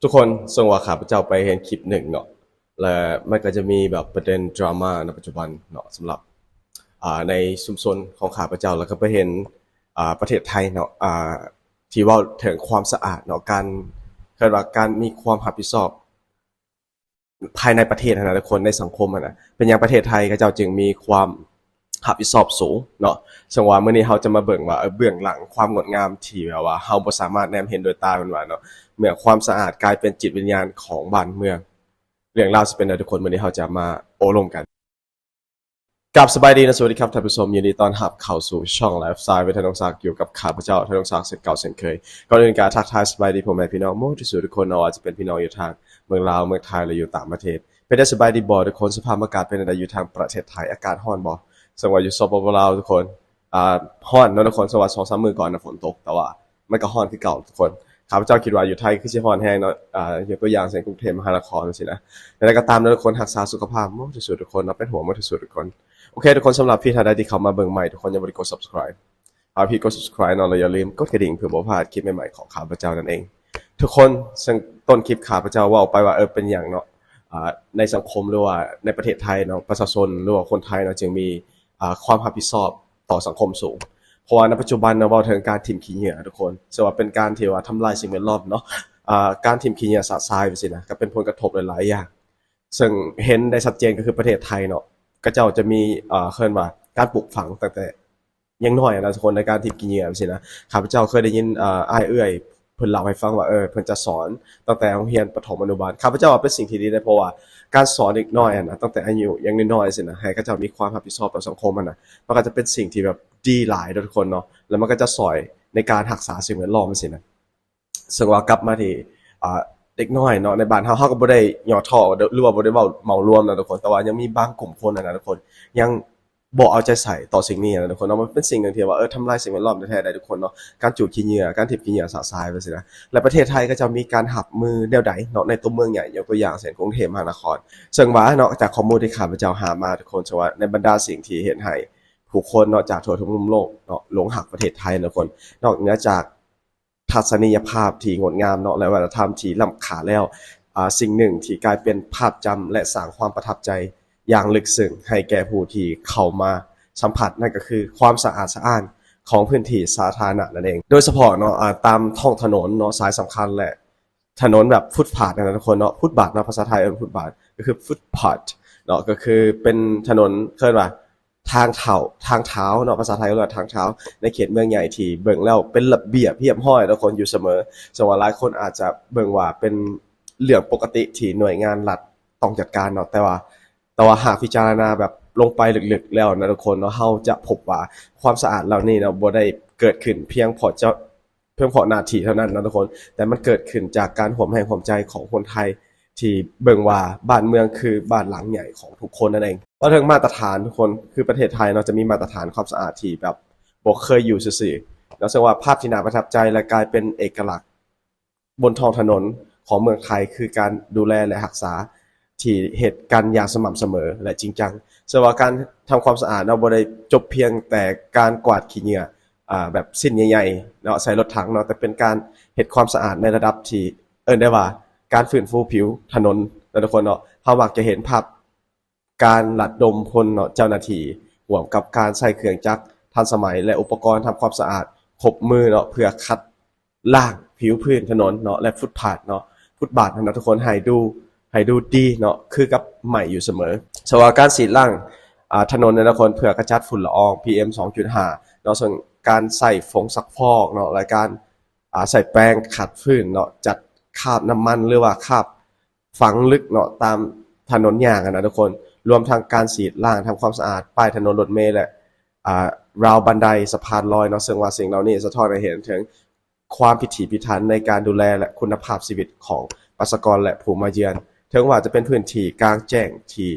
ทุกคนส่งว่าข้าพเจ้าไปเห็นคลิปหนึ่งเนาะและมันก็จะมีแบบประเด็นดราม่าในปัจจุบันเนาะสำหรับในชุมชนของข้าพเจ้าแล้วก็ไปเห็นประเทศไทยเนาะที่ว่าถึงความสะอาดเนาะการเรียกว่าการมีความรับผิดชอบภายในประเทศนะทุกคนในสังคมนะเป็นอย่างประเทศไทยก็เจ้าจึงมีความรับผิดชอบสูงเนาะซึ่งว่ามื้อนี้เราจะมาเบิ่งว่าเบื้องหลังความงดงามที่แบบว่าเราบ่สามารถแนมเห็นโดยตามันว่าเนาะเมื่อความสะอาดกลายเป็นจิตวิญญาณของบ้านเมืองเรื่องราวสิเป็นใดทุกคนมื้อนี้เราจะมาโอ้ร่วมกันกับสบายดีนะสวัสดีครับท่านผู้ชมยินดีต้อนรับเข้าสู่ช่องไลฟ์สไตล์เวทนงศักดิ์อยู่กับข้าพเจ้าธนงศักดิ์เช่นเก่าเช่นเคยก่อนอื่นการทักทายสบายดีพ่อแม่พี่น้องหมู่ที่สุดทุกคนเนาะอาจจะเป็นพี่น้องอยู่ทางเมืองลาวเมืองไทยหรืออยู่ต่างประเทศเป็นได้สบายดีบ่ทุกคนสภาพอากาศเป็นใดอยู่ทางประเทศไทยอากาศร้อนบ่สังว่าอยู่สปปลาวทุกคนร้อนเนาะทุกคนสวัสดิ์2-3มื้อก่อนนะฝนตกแต่ว่ามันก็ร้อนคือเก่าทุกคนข้าพเจ้าคิดว่าอยู่ไทยคือสิร้อนแฮงเนาะยกตัวอย่างเช่นกรุงเทพมหานครจังซี่นะแต่ก็ตามเนาะทุกคนรักษาสุขภาพหมู่ที่สุดทุกคนเนาะเป็นห่วงหมู่ที่สุดทุกคนโอเคทุกคนสำหรับพี่ท่านใดที่เข้ามาเบิ่งใหม่ทุกคนอย่าลืมกด subscribe พี่กด subscribe เนาะแล้วอย่าลืมกดกระดิ่งเพื่อบ่พลาดคลิปใหม่ๆของข้าพเจ้านั่นเองทุกคนซึ่งต้นคลิปข้าพเจ้าเว้าไปว่าเป็นหยังเนาะในสังคมหรือว่าในประเทศไทยเนาะประชาชนหรือว่าคนไทยเนาะจึงมีความรับผิดชอบต่อสังคมสูงเพราะว่าในปัจจุบันเนาะเว้าถึงการถิ่มขี้เหงื่อทุกคนซึ่งว่าเป็นการที่ว่าทำลายสิ่งแวดล้อมเนาะการถิ่มขี้เหงื่อสาดทรายไปสินะก็เป็นผลกระทบหลายๆอย่างซึ่งเห็นได้ชัดเจนก็คือประเทศไทยเนาะก็เจ้าจะมีเรียกว่าการปลูกฝังตั้งแต่ยังน้อยนะทุกคนในการถิ่มขี้เหงื่อสินะข้าพเจ้าเคยได้ยินอ้ายเอื้อยเพิ่นเล่าให้ฟังว่าเพิ่นจะสอนตั้งแต่โรงเรียนประถมอนุบาลข้าพเจ้าว่าเป็นสิ่งที่ดีได้เพราะว่าการสอนเด็กน้อยนะตั้งแต่อายุยังน้อยๆสินะให้เขาเจ้ามีความรับผิดชอบต่อสังคมนะมันก็จะเป็นสิ่งที่แบบดีหลายทุกคนเนาะแล้วมันก็จะสอยในการรักษาสิ่งแวดล้อมสินะซึ่งว่ากลับมาที่เด็กน้อยเนาะในบ้านเฮาก็บ่ได้ย่อท้อหรือว่าบ่ได้เว้าเหมารวมนะทุกคนแต่ว่ายังมีบางกลุ่มคนนะทุกคนยังบ่เอาใจใส่ต่อสิ่งนี้นะทุกคนเนาะมันเป็นสิ่งนึงที่ว่าทำลายสิ่งแวดล้อมแท้ๆได้ทุกคนเนาะการจูดขี้เหงื่อการถิ่มขี้เหงื่อสาดทรายไปสินะและประเทศไทยก็จะมีการหับมือแนวใดเนาะในตัวเมืองใหญ่ยกตัวอย่างเช่นกรุงเทพมหานครซึ่งว่าเนาะจากข้อมูลที่ข้าพเจ้าหามาทุกคนซึ่งว่าในบรรดาสิ่งที่เห็นให้ผู้คนเนาะจากทั่วทุกมุมโลกเนาะหลงรักประเทศไทยนะทุกคนนอกเหนือจากทัศนียภาพที่งดงามเนาะและวัฒนธรรมที่ล้ำค่าแล้วสิ่งหนึ่งที่กลายเป็นภาพจำและสร้างความประทับใจอย่างลึกซึ้งให้แก่ผู้ที่เข้ามาสัมผัสนั่นก็คือความสะอาดสะอ้านของพื้นที่สาธารณะนั่นเองโดยเฉพาะเนาะตามท้องถนนเนาะสายสำคัญและถนนแบบฟุตพาธนะทุกคนเนาะฟุตบาทเนาะภาษาไทยฟุตบาทก็คือฟุตพาธเนาะก็คือเป็นถนนเรียกว่าทางเท้าเนาะภาษาไทยก็เรียกว่าทางเท้าในเขตเมืองใหญ่ที่เบิ่งแล้วเป็นระเบียบเรียบร้อยทุกคนอยู่เสมอส่วนว่าหลายคนอาจจะเบิ่งว่าเป็นเรื่องปกติที่หน่วยงานรัฐต้องจัดการเนาะแต่ว่าหากพิจารณาแบบลงไปลึกๆแล้วนะทุกคนเนาะเราจะพบว่าความสะอาดเหล่านี้เนาะบ่ได้เกิดขึ้นเพียงเพราะหน้าที่เท่านั้นนะทุกคนแต่มันเกิดขึ้นจากการร่วมแรงร่วมใจของคนไทยที่เบิ่งว่าบ้านเมืองคือบ้านหลังใหญ่ของทุกคนนั่นเองว่าถึงมาตรฐานทุกคนคือประเทศไทยเนาะจะมีมาตรฐานความสะอาดที่แบบบ่เคยอยู่ซื่อๆแล้วซึ่งว่าภาพที่น่าประทับใจและกลายเป็นเอกลักษณ์บนท้องถนนของเมืองไทยคือการดูแลและรักษาที่เหตุกันอย่างสม่ำเสมอและจริงจังซึ่งว่าการทำความสะอาดเนาะบ่ได้จบเพียงแต่การกวาดขี้เหงื่อแบบสิ้นใหญ่ๆเนาะใส่รถถังเนาะแต่เป็นการเฮ็ดความสะอาดในระดับที่ได้ว่าการฟื้นฟูผิวถนนนะทุกคนเนาะเฮามักจะเห็นภาพการระดมพลเนาะเจ้าหน้าที่ร่วมกับการใช้เครื่องจักรทันสมัยและอุปกรณ์ทำความสะอาดครบมือเนาะเพื่อคัดล้างผิวพื้นถนนเนาะและฟุตพาธเนาะฟุตบาทนะทุกคนให้ดูดีเนาะคือกับใหม่อยู่เสมอสำหรับการสีดล้างถนนนะทุกคนเพื่อกระจัดฝุ่นละออง PM 2.5เนาะส่วนการใส่ผงซักฟอกเนาะและการใส่แป้งขัดพื้นเนาะจัดคราบน้ำมันหรือว่าคราบฝังลึกเนาะตามถนนหญ้ากันนะทุกคนรวมทั้งการสีดล้างทำความสะอาดป้ายถนนรถเมล์และราวบันไดสะพานลอยเนาะซึ่งว่าสิ่งเหล่านี้สะท้อนให้เห็นถึงความพิถีพิถันในการดูแลและคุณภาพชีวิตของประชากรและผู้มาเยือนถึงว่าจะเป็นพื้นที่กลางแจ้งที่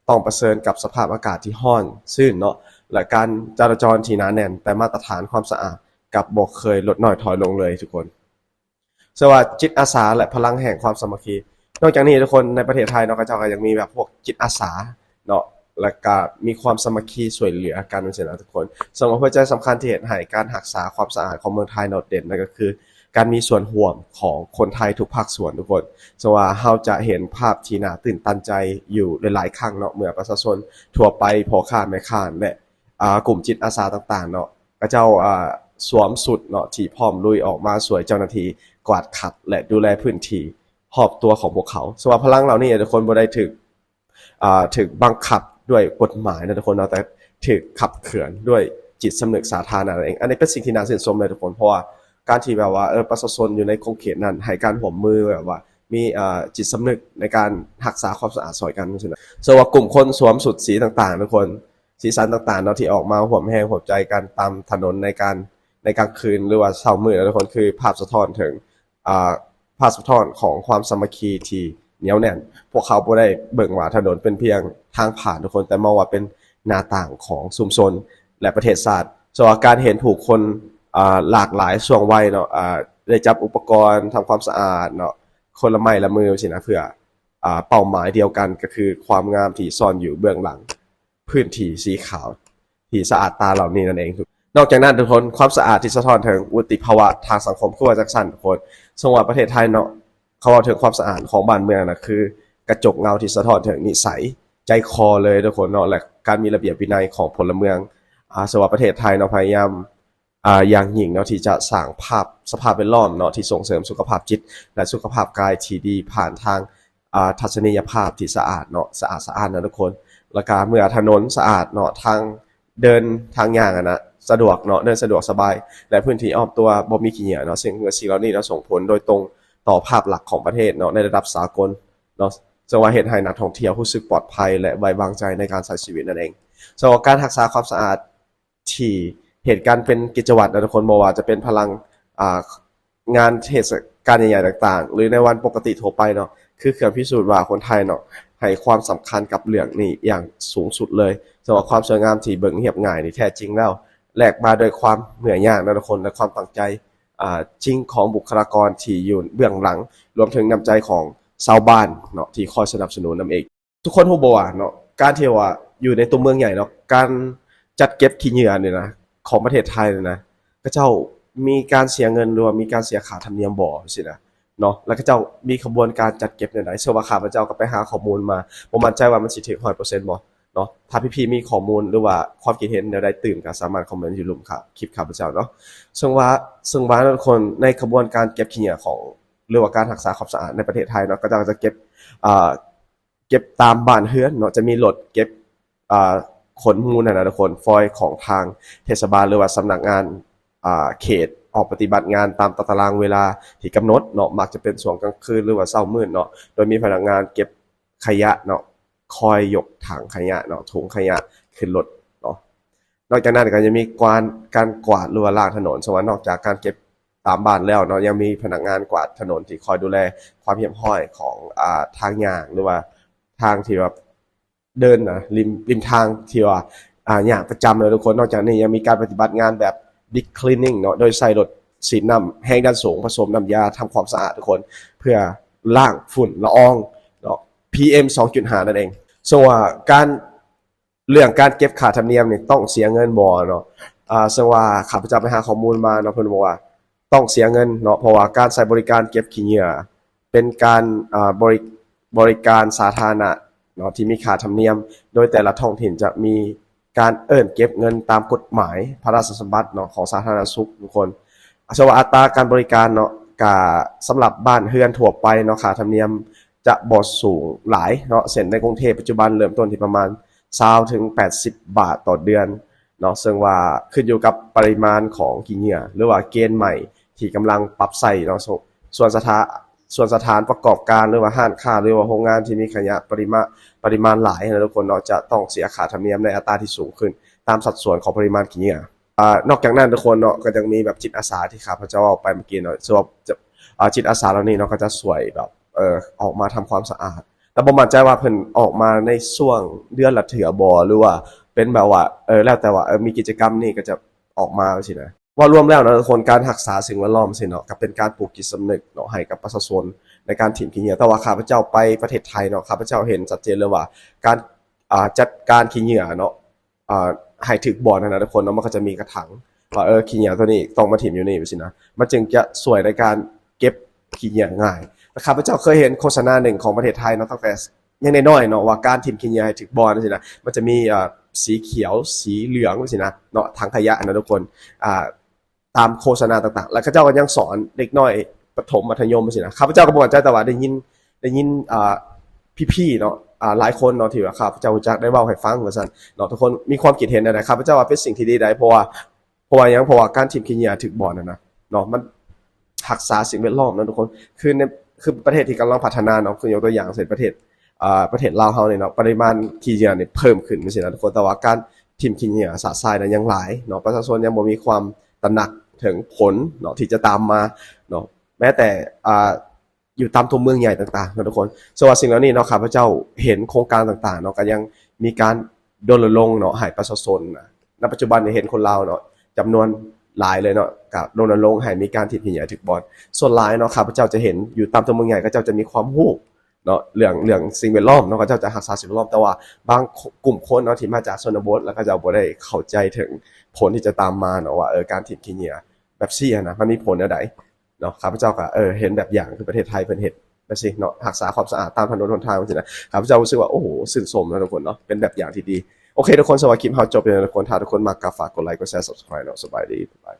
ต้องเผชิญกับสภาพอากาศที่ร้อนชื้นเนาะและการจราจรที่หนาแน่นแต่มาตรฐานความสะอาดกับบ่เคยลดน้อยถอยลงเลยทุกคนสวัสดิ์จิตอาสาและพลังแห่งความสามัคคีนอกจากนี้ทุกคนในประเทศไทยเนาะก็เจ้าก็ยังมีแบบพวกจิตอาสาเนาะและก็มีความสามัคคีช่วยเหลือกันจังซี่นะทุกคนส่วนหัวใจสำคัญที่เห็นให้การรักษาความสะอาดของเมืองไทยโดดเด่นนั่นก็คือ การมีส่วนร่วมของคนไทยทุกภาคส่วนทุกคนสว่าเราจะเห็นภาพที่น่าตื่นตันใจอยู่หลายๆครั้งเนาะเมื่อประชาชนทั่วไปพ่อค้าแม่ค้าและกลุ่มจิตอาสาต่างๆเนาะก็เจ้าสวมสุดเนาะที่พร้อมลุยออกมาสวยเจ้าหน้าที่กวาดขัดและดูแลพื้นที่หอบตัวของพวกเขาสว่าพลังเหล่านี้ทุกคนบ่ได้ถึกบังคับด้วยกฎหมายนะทุกคนเนาะแต่ถึกขับเขือนด้วยจิตสำนึกสาธารณะนั่นเองอันนี้เป็นสิ่งที่น่าชื่นชมเลยทุกคนเพราะว่าการที่แบบว่าประชาชนอยู่ในคงเขตนั้นให้การร่วมมือแบบว่ามีจิตสำนึกในการรักษาความสะอาดซอยกันใช่ไหมส่วนว่ากลุ่มคนสวมสุดสีต่างๆทุกคนสีสันต่างๆเนาะที่ออกมาห่วมแห้งห่วมใจกันตามถนนในกลางคืนหรือว่าเช้ามืดนะทุกคนคือภาพสะท้อนถึงภาพสะท้อนของความสามัคคีที่เหนียวแน่นพวกเขาบ่ได้เบิ่งว่าถนนเป็นเพียงทางผ่านทุกคนแต่มองว่าเป็นหน้าต่างของชุมชนและประเทศชาติส่วนการเห็นผู้คนหลากหลายช่วงวัยเนาะได้จับอุปกรณ์ทำความสะอาดเนาะคนละไม้ละมือสินะเพื่อเป้าหมายเดียวกันก็คือความงามที่ซ่อนอยู่เบื้องหลังพื้นที่สีขาวที่สะอาดตาเหล่านี้นั่นเองนอกจากนั้นทุกคนความสะอาดที่สะท้อนถึงวุฒิภาวะทางสังคมคือว่าจังซั่นทุกคนสมมุติว่าประเทศไทยเนาะเขาเอาถึงความสะอาดของบ้านเมืองนะคือกระจกเงาที่สะท้อนถึงนิสัยใจคอเลยทุกคนเนาะและการมีระเบียบวินัยของพลเมืองสำหรับประเทศไทยเนาะพยายามอย่างยิ่งเนาะที่จะสร้างสภาพแวดล้อมเนาะที่ส่งเสริมสุขภาพจิตและสุขภาพกายที่ดีผ่านทางทัศนียภาพที่สะอาดเนาะสะอาดนะทุกคนแล้วก็เมื่อถนนสะอาดเนาะทางเดินทางย่างนะสะดวกเนาะเดินสะดวกสบายและพื้นที่อ้อมตัวบ่มีขี้เหร่เนาะสิ่งเหล่านี้เนาะส่งผลโดยตรงต่อภาพลักษณ์ของประเทศเนาะในระดับสากลเนาะจะว่าเฮ็ดให้นักท่องเที่ยวรู้สึกปลอดภัยและไว้วางใจในการใช้ชีวิตนั่นเองสำหรับการรักษาความสะอาดที่เหตุการณ์เป็นกิจวัตรนะทุกคนบ่ว่าจะเป็นพลังงานเทศกาลใหญ่ๆต่างๆหรือในวันปกติทั่วไปเนาะคือเครื่องพิสูจน์ว่าคนไทยเนาะให้ความสำคัญกับเรื่องนี้อย่างสูงสุดเลยสำหรับความสวยงามที่เบิ่งเรียบง่ายนี่แท้จริงแล้วแลกมาด้วยความเหนื่อยยากนะทุกคนและความตั้งใจจริงของบุคลากรที่อยู่เบื้องหลังรวมถึงน้ำใจของชาวบ้านเนาะที่คอยสนับสนุนนำเองทุกคนฮู้บ่ว่าเนาะการที่ว่าอยู่ในตัวเมืองใหญ่เนาะการจัดเก็บขี้เหงื่อนี่นะของประเทศไทยนี่นะก็เจ้ามีการเสียเงินหรือว่ามีการเสียค่าธรรมเนียมบ่สินะเนาะแล้วก็เจ้ามีขบวนการจัดเก็บจังได๋เชื่อว่าข้าพเจ้าก็ไปหาข้อมูลมาบ่มั่นใจว่ามันสิถึง 100% บ่เนาะถ้าพี่ๆมีข้อมูลหรือว่าความคิดเห็นแนวใดตื่นก็สามารถคอมเมนต์อยู่หลุมครับคลิปข้าพเจ้าเนาะซึ่งว่าทุกคนในขบวนการเก็บขี้เหงื่อของหรือว่าการรักษาความสะอาดในประเทศไทยเนาะก็จะเก็บอ่าเก็บตามบ้านเรือนเนาะจะมีรถเก็บอ่าขนมูลนั่นน่ะทุกคนฟอยล์ของทางเทศบาลหรือว่าสำนักงานเขตออกปฏิบัติงานตามตารางเวลาที่กำหนดเนาะมักจะเป็นช่วงกลางคืนหรือว่าเช้ามืดเนาะโดยมีพนักงานเก็บขยะเนาะคอยยกถังขยะเนาะถุงขยะขึ้นรถเนาะนอกจากนั้นก็จะมีการกวาดหรือว่าล้างถนนสมมุตินอกจากการเก็บตามบ้านแล้วเนาะยังมีพนักงานกวาดถนนที่คอยดูแลความเรียบร้อยของทางย่างหรือว่าทางที่แบบเดินนะริมทางที่ว่าย่างประจำเลยทุกคนนอกจากนี้ยังมีการปฏิบัติงานแบบ Big Cleaning เนาะโดยใส่รถฉีดน้ำแห้งด้านสูงผสมน้ำยาทำความสะอาดทุกคนเพื่อล้างฝุ่นละอองเนาะ PM 2.5 นั่นเองส่วนว่าเรื่องการเก็บค่าธรรมเนียมนี่ต้องเสียเงินบ่เนาะซึ่งว่าข้าพเจ้าไปหาข้อมูลมาเนาะเพิ่นบอกว่าต้องเสียเงินเนาะเพราะว่าการใช้บริการเก็บขี้เหงื่อเป็นการบริการสาธารณะเนาะที่มีค่าธรรมเนียมโดยแต่ละท้องถิ่นจะมีการเก็บเงินตามกฎหมายพระราชบัญญัติเนาะของสาธารณสุขทุกคนส่วนว่าอัตราการบริการเนาะก็สำหรับบ้านเรือนทั่วไปเนาะค่าธรรมเนียมจะบ่สูงหลายเนาะเช่นในกรุงเทพปัจจุบันเริ่มต้นที่ประมาณ20ถึง80 บาทต่อเดือนเนาะซึ่งว่าขึ้นอยู่กับปริมาณของขี้เหงื่อหรือว่าเกณฑ์ใหม่ที่กำลังปรับใส่เนาะส่วนสถานประกอบการหรือว่าห้างค้าหรือว่าโรงงานที่มีขยะปริมาณหลายนะทุกคนเนาะจะต้องเสียค่าธรรมเนียมในอัตราที่สูงขึ้นตามสัดส่วนของปริมาณขี้เหงื่อนอกจากนั้นทุกคนเนาะก็ยังมีแบบจิตอาสาที่ข้าพเจ้าเอาไปเมื่อกี้เนาะส่วนจิตอาสาเหล่านี้เนาะก็จะสวยแบบออกมาทำความสะอาดแต่บ่มั่นใจว่าเพิ่นออกมาในช่วงเดือนละเทื่อบ่หรือว่าเป็นแบบว่าแล้วแต่ว่ามีกิจกรรมนี่ก็จะออกมาสินะว่ารวมแล้วนะทุกคนการรักษาสิ่งแวดล้อมสิเนาะก็เป็นการปลูกจิตสำนึกเนาะให้กับประชาชนในการทิ้งขี้เหงื่อแต่ว่าข้าพเจ้าไปประเทศไทยเนาะข้าพเจ้าเห็นชัดเจนเลยว่าการจัดการขี้เหงื่อเนาะให้ถึกบ่อนั่นนะทุกคนเนาะมันก็จะมีกระถาง ว่าขี้เหงื่อตัวนี้ต้องมาถิ่มอยู่นี่สินะมันจึงจะสวยในการเก็บขี้เหงื่อง่ายนะครับพระเจ้าเคยเห็นโฆษณาหนึ่งของประเทศไทยเนาะตั้งแต่ยังน้อยๆเนาะว่าการถิ่มขี้เหงื่อให้ถึงบ่อสินะมันจะมีสีเขียวสีเหลืองสินะเนาะถังขยะนะทุกคนตามโฆษณาต่างๆแล้วข้าเจ้าก็ยังสอนเด็กน้อยประถมมัธยมสินะข้าพเจ้าก็บอกใจแต่ว่าได้ยินพี่ๆเนาะหลายคนเนาะที่ว่าข้าพเจ้ารู้จักได้เว้าให้ฟังว่าซั่นเนาะทุกคนมีความคิดเห็นอะไรข้าพเจ้าว่าเป็นสิ่งที่ดีได้เพราะว่าการถิ่มขี้เหงื่อถึงบ่อนั่นนะเนาะมันรักษาสิ่งแวดล้อมนะทุกคนคือประเทศที่กำลังพัฒนาเนาะคือยกตัวอย่างเช่นประเทศลาวเฮาเนี่ยเนาะปริมาณขี้เหงื่อเนี่ยเพิ่มขึ้นจังซี่นะทุกคนแต่ว่าการถิ่มขี้เหงื่อสาดทรายนั้นยังหลายเนาะประชาชนยังบ่มีความตระหนักถึงผลเนาะที่จะตามมาเนาะแม้แต่อยู่ตามตัวเมืองใหญ่ต่างๆนะทุกคนสวัสดิ์สิ่งเหล่านี้เนาะข้าพเจ้าเห็นโครงการต่างๆเนาะก็ยังมีการรณรงค์เนาะให้ประชาชนณปัจจุบันเห็นคนลาวเนาะจำนวนหลายเลยเนาะกับรณรงค์ให้มีการถิ่มขี้เหงื่อถึกบ่อนส่วนหลายเนาะข้าพเจ้าจะเห็นอยู่ตามตัวเมืองใหญ่ก็เจ้าจะมีความรู้เนาะเรื่องสิ่งแวดล้อมเนาะก็เจ้าจะรักษาสิ่งแวดล้อมแต่ว่าบางกลุ่มคนเนาะที่มาจากชนบทแล้วก็จะบ่ได้เข้าใจถึงผลที่จะตามมาเนาะว่าการถิ่มขี้เหงื่อแบบซี่นะมันมีผลอะไรเนาะข้าพเจ้าก็เห็นแบบอย่างคือประเทศไทยเพิ่นเฮ็ดแบบซี่เนาะรักษาความสะอาดตามถนนหนทางจังซี่นะข้าพเจ้ารู้สึกว่าโอ้โหชื่นชมนะทุกคนเนาะเป็นแบบอย่างที่ดีโอเคทุกคนสำหรับคลิปเฮาจบแล้วทุกคนถ้าทุกคนมักก็ฝากกดไลค์กดแชร์ Subscribe เนาะสบายดีบ๊ายบาย